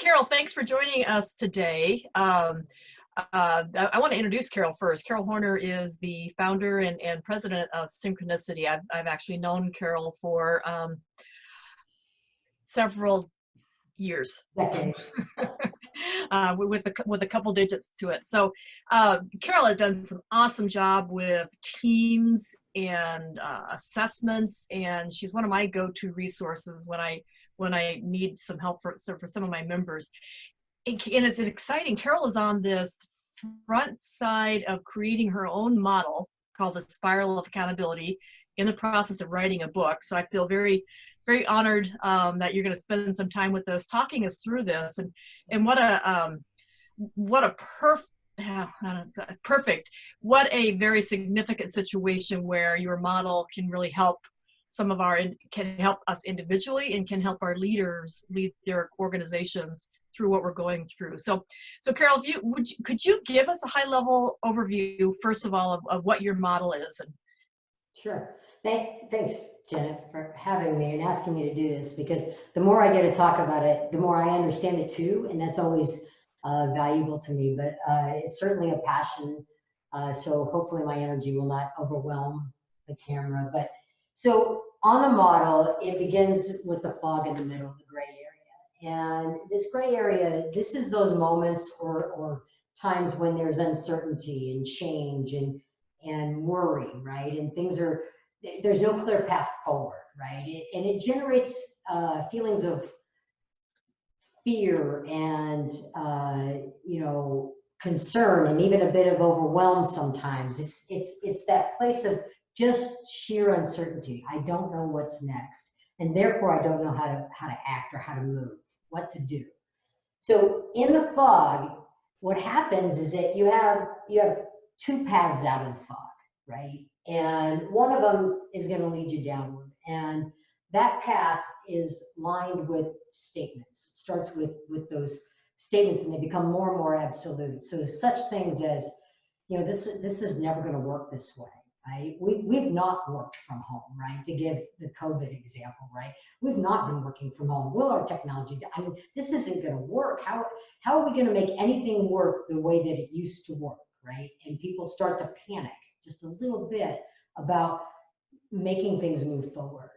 Carol, thanks for joining us today. I want to introduce Carol first. Carol Horner is the founder and president of Synchronicity. I've actually known Carol for several years. Decades. With a couple digits to it. So Carol has done some awesome job with teams and assessments, and she's one of my go-to resources when I need some help for some of my members. And it's exciting. Carol is on this front side of creating her own model called the Spiral of Accountability, in the process of writing a book. So I feel very, very honored that you're going to spend some time with us, talking us through this, and what a perfect, what a very significant situation where your model can really help can help us individually and can help our leaders lead their organizations through what we're going through. So Carol, could you give us a high level overview, first of all, of what your model is? Sure. Thanks, Jenna, for having me and asking me to do this, because the more I get to talk about it, the more I understand it too, and that's always valuable to me. But it's certainly a passion, so hopefully my energy will not overwhelm the camera. But so on the model, it begins with the fog in the middle, the gray area. And this gray area, this is those moments or times when there's uncertainty and change and worry, right? And there's no clear path forward, right? It generates feelings of fear and concern, and even a bit of overwhelm sometimes. It's that place of just sheer uncertainty. I don't know what's next, and therefore I don't know how to act or how to move, what to do. So in the fog, what happens is that you have two paths out of the fog, right? And one of them is going to lead you downward, and that path is lined with statements. It starts with those statements, and they become more and more absolute. So such things as, this is never going to work this way, right? We've not worked from home, right? To give the COVID example, right? We've not been working from home. Will our technology? This isn't going to work. How are we going to make anything work the way that it used to work, right? And people start to panic just a little bit about making things move forward.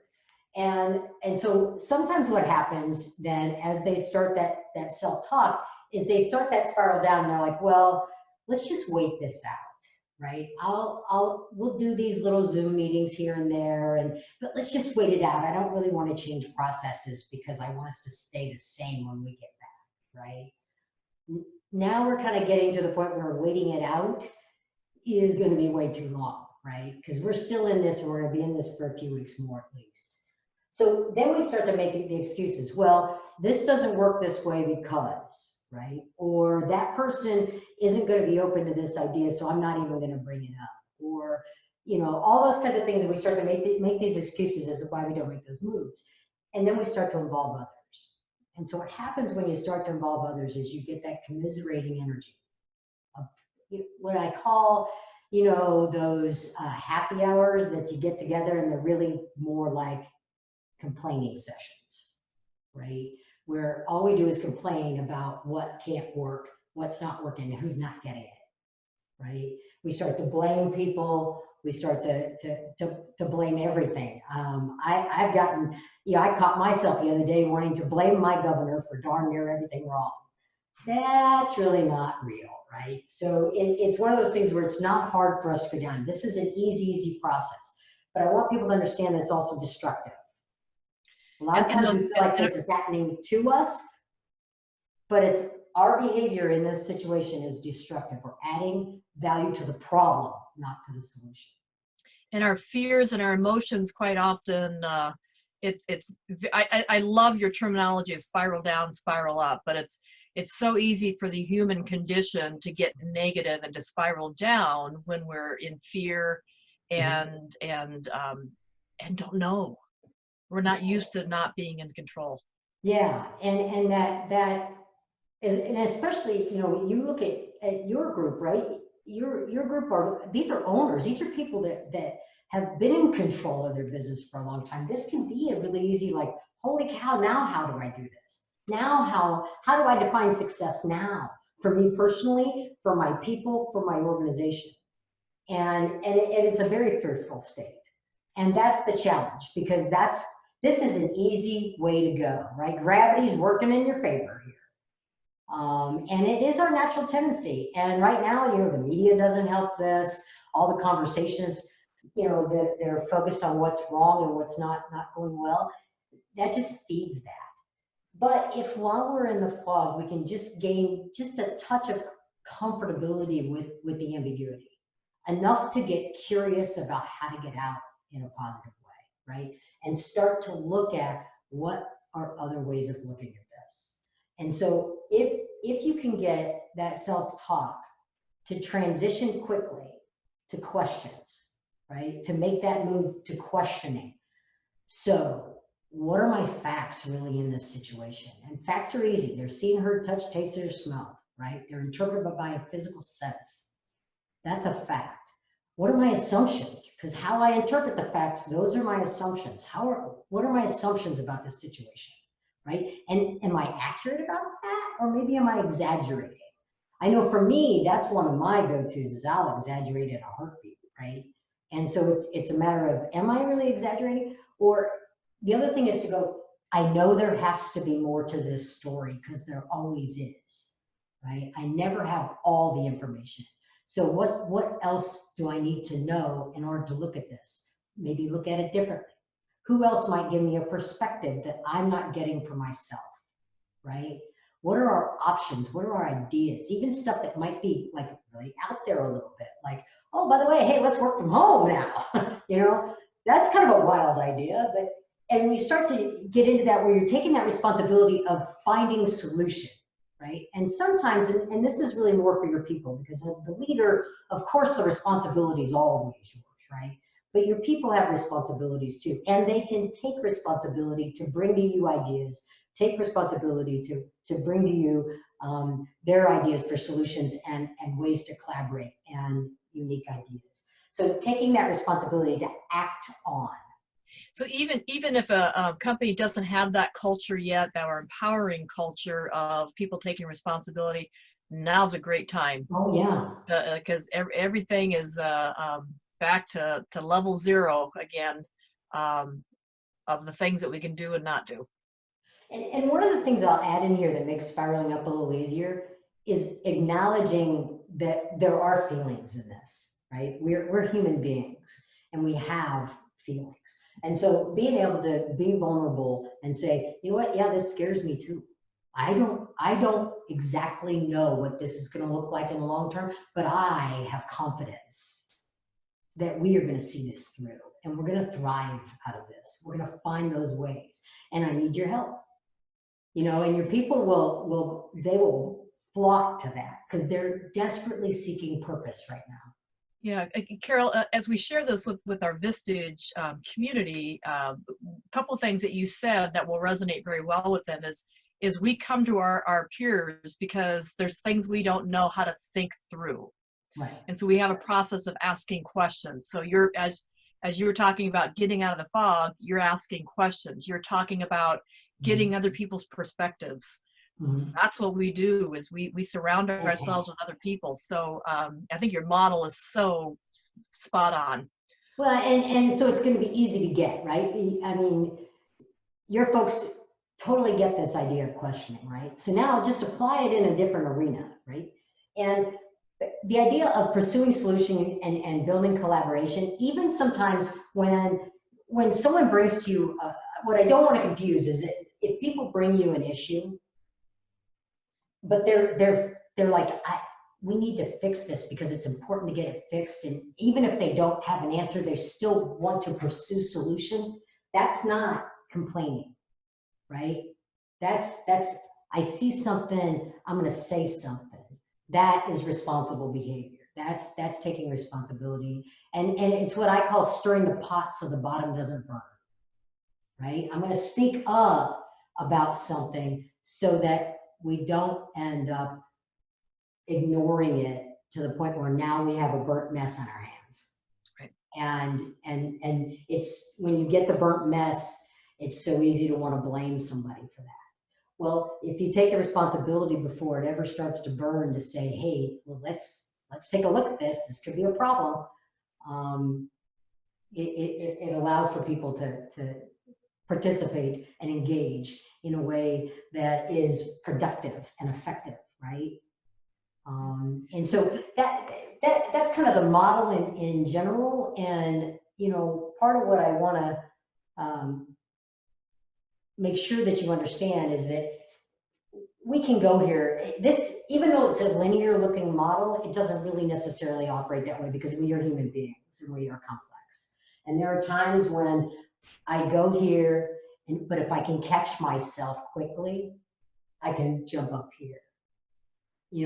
And so sometimes what happens then, as they start that self-talk, is they start that spiral down, and they're like, well, let's just wait this out, right? We'll do these little Zoom meetings here and there, but let's just wait it out. I don't really want to change processes because I want us to stay the same when we get back, right? Now we're kind of getting to the point where waiting it out is going to be way too long, right? Because we're still in this, and we're going to be in this for a few weeks more at least. So then we start to make the excuses. Well, this doesn't work this way because, right? Or that person isn't going to be open to this idea, so I'm not even going to bring it up. Or, all those kinds of things. And we start to make these excuses as to why we don't make those moves. And then we start to involve others. And so what happens when you start to involve others is you get that commiserating energy. What I call, those happy hours that you get together, and they're really more like complaining sessions, right? Where all we do is complain about what can't work, what's not working, who's not getting it, right? We start to blame people. We start to blame everything. I've gotten, I caught myself the other day wanting to blame my governor for darn near everything wrong. That's really not real, right? So it's one of those things where it's not hard for us to go down. This is an easy process, but I want people to understand that it's also destructive. A lot of times we feel like this is happening to us, but it's our behavior in this situation is destructive. We're adding value to the problem, not to the solution. And our fears and our emotions quite often, I love your terminology of spiral down, spiral up, but it's so easy for the human condition to get negative and to spiral down when we're in fear and don't know. We're not used to not being in control. Yeah, and that is, and especially, you look at your group, right? Your group these are owners. These are people that have been in control of their business for a long time. This can be a really easy, like, holy cow, now how do I do this? Now, how do I define success now? For me personally, for my people, for my organization. And it's a very fearful state. And that's the challenge, because this is an easy way to go, right? Gravity's working in your favor here. And it is our natural tendency. And right now, the media doesn't help this. All the conversations, that they're focused on what's wrong and what's not going well. That just feeds that. But if while we're in the fog, we can just gain just a touch of comfortability with the ambiguity, enough to get curious about how to get out in a positive way, right? And start to look at what are other ways of looking at this. And so if you can get that self-talk to transition quickly to questions, right? To make that move to questioning. So what are my facts really in this situation? And facts are easy. They're seen, heard, touched, tasted, or smelled, right? They're interpreted by a physical sense. That's a fact. What are my assumptions? Because how I interpret the facts, those are my assumptions. What are my assumptions about this situation, right? And am I accurate about that? Or maybe am I exaggerating? I know for me, that's one of my go-tos is I'll exaggerate at a heartbeat, right? And so it's a matter of, am I really exaggerating? Or the other thing is to go, I know there has to be more to this story, because there always is, right? I never have all the information. So what else do I need to know in order to look at this? Maybe look at it differently. Who else might give me a perspective that I'm not getting for myself, right? What are our options? What are our ideas? Even stuff that might be like really out there a little bit, like, oh, by the way, hey, let's work from home now. That's kind of a wild idea, and we start to get into that where you're taking that responsibility of finding solution, right? And sometimes, and this is really more for your people, because as the leader, of course, the responsibility is always yours, right? But your people have responsibilities too, and they can take responsibility to bring to you ideas, take responsibility to bring to you their ideas for solutions and ways to collaborate and unique ideas. So taking that responsibility to act on. So even if a company doesn't have that culture yet, that our empowering culture of people taking responsibility, now's a great time. Oh yeah. Because everything is back to level zero again, of the things that we can do and not do. And one of the things I'll add in here that makes spiraling up a little easier is acknowledging that there are feelings in this, right? We're human beings and we have feelings. And so being able to be vulnerable and say, you know what, yeah, this scares me too. I don't exactly know what this is going to look like in the long term, but I have confidence that we are going to see this through and we're going to thrive out of this. We're going to find those ways. And I need your help. And your people will flock to that because they're desperately seeking purpose right now. Yeah, Carol, as we share this with our Vistage community, a couple of things that you said that will resonate very well with them is we come to our peers because there's things we don't know how to think through. Right. And so we have a process of asking questions. So you're, as you were talking about getting out of the fog, you're asking questions. You're talking about getting other people's perspectives. Mm-hmm. That's what we do, is we surround ourselves with other people. So I think your model is so spot on. Well, and so it's going to be easy to get, right? I mean, your folks totally get this idea of questioning, right? So now just apply it in a different arena, right? And the idea of pursuing solution and building collaboration, even sometimes when someone brings to you, what I don't want to confuse is if people bring you an issue, but they're like, we need to fix this because it's important to get it fixed. And even if they don't have an answer, they still want to pursue solution. That's not complaining, right? That's I see something, I'm going to say something. That is responsible behavior. That's taking responsibility. And it's what I call stirring the pot so the bottom doesn't burn, right? I'm going to speak up about something so that we don't end up ignoring it to the point where now we have a burnt mess on our hands. Right. And it's when you get the burnt mess, it's so easy to want to blame somebody for that. Well, if you take the responsibility before it ever starts to burn to say, hey, well, let's take a look at this. This could be a problem. Um, it allows for people to participate and engage in a way that is productive and effective, right? And so that's kind of the model in general. And part of what I want to make sure that you understand is that we can go here. This, even though it's a linear looking model, it doesn't really necessarily operate that way because we are human beings and we are complex. And there are times when I go here, but if I can catch myself quickly, I can jump up here.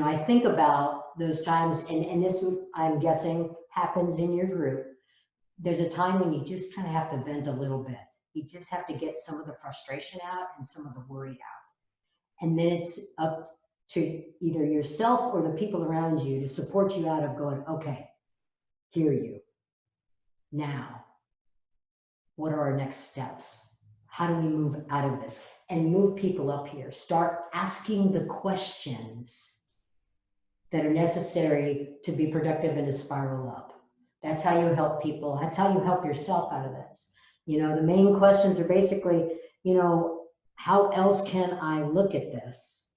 I think about those times, and this, I'm guessing, happens in your group. There's a time when you just kind of have to vent a little bit. You just have to get some of the frustration out and some of the worry out. And then it's up to either yourself or the people around you to support you out of going, okay, hear you. Now, what are our next steps? How do we move out of this and move people up here? Start asking the questions that are necessary to be productive and to spiral up. That's how you help people. That's how you help yourself out of this. The main questions are basically, how else can I look at this,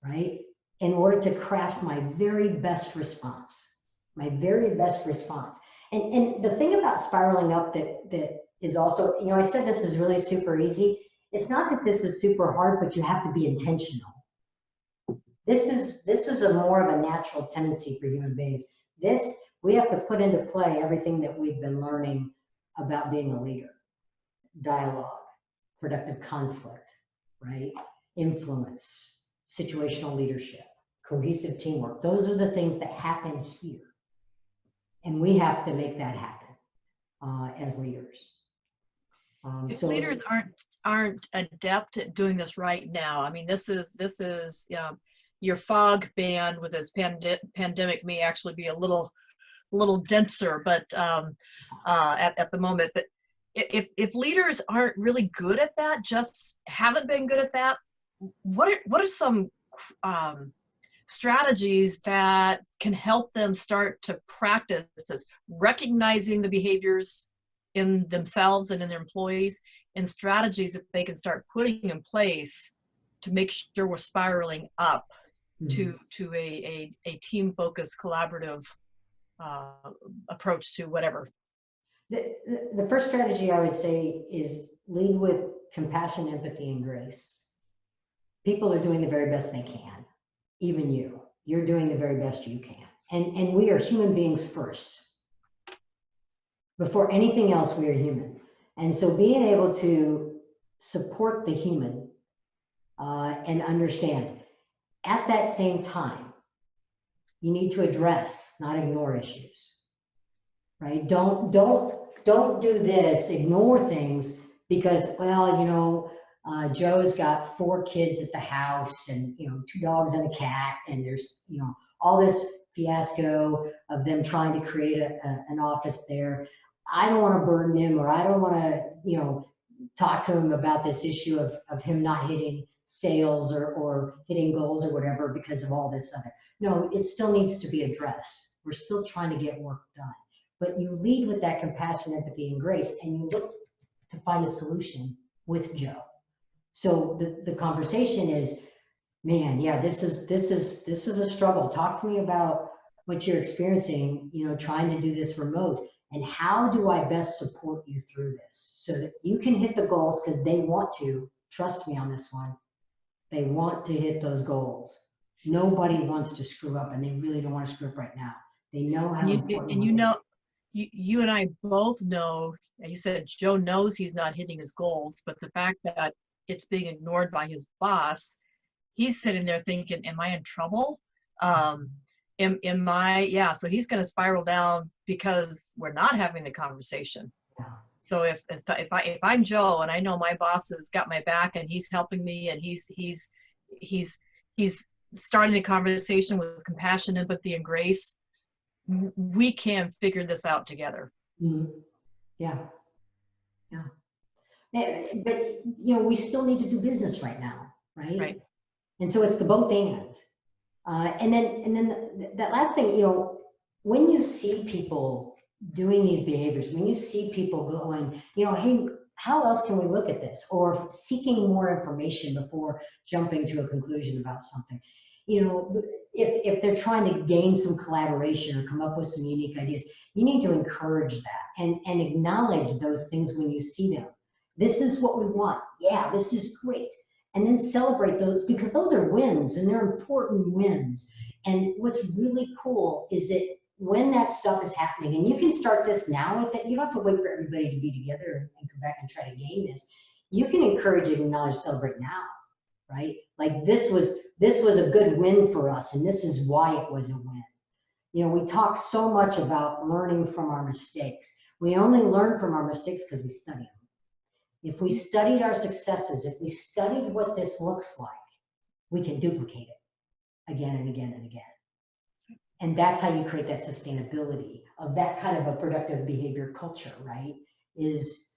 right? In order to craft my very best response, my very best response. And the thing about spiraling up that is also, I said this is really super easy. It's not that this is super hard, but you have to be intentional. This is a more of a natural tendency for human beings. We have to put into play everything that we've been learning about being a leader. Dialogue, productive conflict, right? Influence, situational leadership, cohesive teamwork. Those are the things that happen here. And we have to make that happen as leaders. If leaders aren't adept at doing this right now, I mean, this is your fog band with this pandemic may actually be a little denser, but at the moment. But if leaders aren't really good at that, just haven't been good at that, what are some strategies that can help them start to practice this, recognizing the behaviors in themselves and in their employees, and strategies that they can start putting in place to make sure we're spiraling up to a team focused collaborative approach to whatever? The first strategy I would say is lead with compassion, empathy, and grace. People are doing the very best they can. Even you're doing the very best you can. And we are human beings first. Before anything else, we are human. And so being able to support the human and understand, at that same time, you need to address, not ignore issues, right? Don't do this, ignore things because, well, Joe's got 4 kids at the house and, 2 dogs and a cat, and there's, all this fiasco of them trying to create an office there. I don't want to burden him, or I don't want to, talk to him about this issue of him not hitting sales or hitting goals or whatever because of all this other. No, it still needs to be addressed. We're still trying to get work done. But you lead with that compassion, empathy, and grace, and you look to find a solution with Joe. So the conversation is, man, yeah, this is a struggle. Talk to me about what you're experiencing, trying to do this remote, and how do I best support you through this so that you can hit the goals, because they want to. Trust me on this one. They want to hit those goals. Nobody wants to screw up, and they really don't want to screw up right now. They know how important. And you and I both know, you said Joe knows he's not hitting his goals, but the fact that it's being ignored by his boss, he's sitting there thinking, am I in trouble? So he's going to spiral down because we're not having the conversation. Yeah. So if I'm Joe and I know my boss has got my back and he's helping me and he's starting the conversation with compassion, empathy, and grace, we can figure this out together. Mm-hmm. Yeah. But, we still need to do business right now, right? Right. And so it's the both and. And then that last thing, when you see people doing these behaviors, when you see people going, hey, how else can we look at this? Or seeking more information before jumping to a conclusion about something. If they're trying to gain some collaboration or come up with some unique ideas, you need to encourage that and acknowledge those things when you see them. This is what we want. Yeah, this is great. And then celebrate those, because those are wins and they're important wins. And what's really cool is that when that stuff is happening, and you can start this now, you don't have to wait for everybody to be together and come back and try to gain this. You can encourage, acknowledge, celebrate now, right? Like this was a good win for us, and this is why it was a win. We talk so much about learning from our mistakes. We only learn from our mistakes because we study them. If we studied our successes, if we studied what this looks like, we can duplicate it again and again and again. And that's how you create that sustainability of that kind of a productive behavior culture, right? Is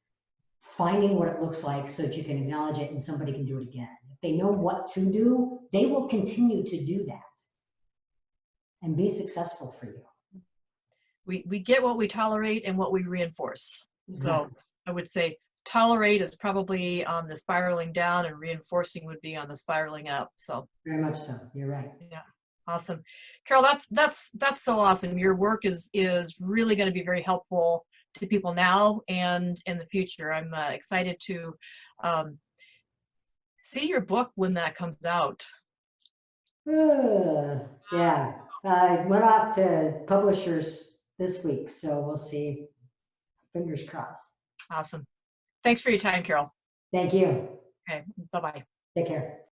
finding what it looks like so that you can acknowledge it and somebody can do it again. If they know what to do, they will continue to do that and be successful for you. We get what we tolerate and what we reinforce. So Exactly. I would say tolerate is probably on the spiraling down, and reinforcing would be on the spiraling up. So Very much so. You're right. yeah, awesome. Carol, that's so awesome. Your work is really going to be very helpful to people now and in the future. I'm excited to um, see your book when that comes out. Yeah. I went off to publishers this week, so we'll see. Fingers crossed. Awesome. Thanks for your time, Carol. Thank you. Okay, bye-bye. Take care.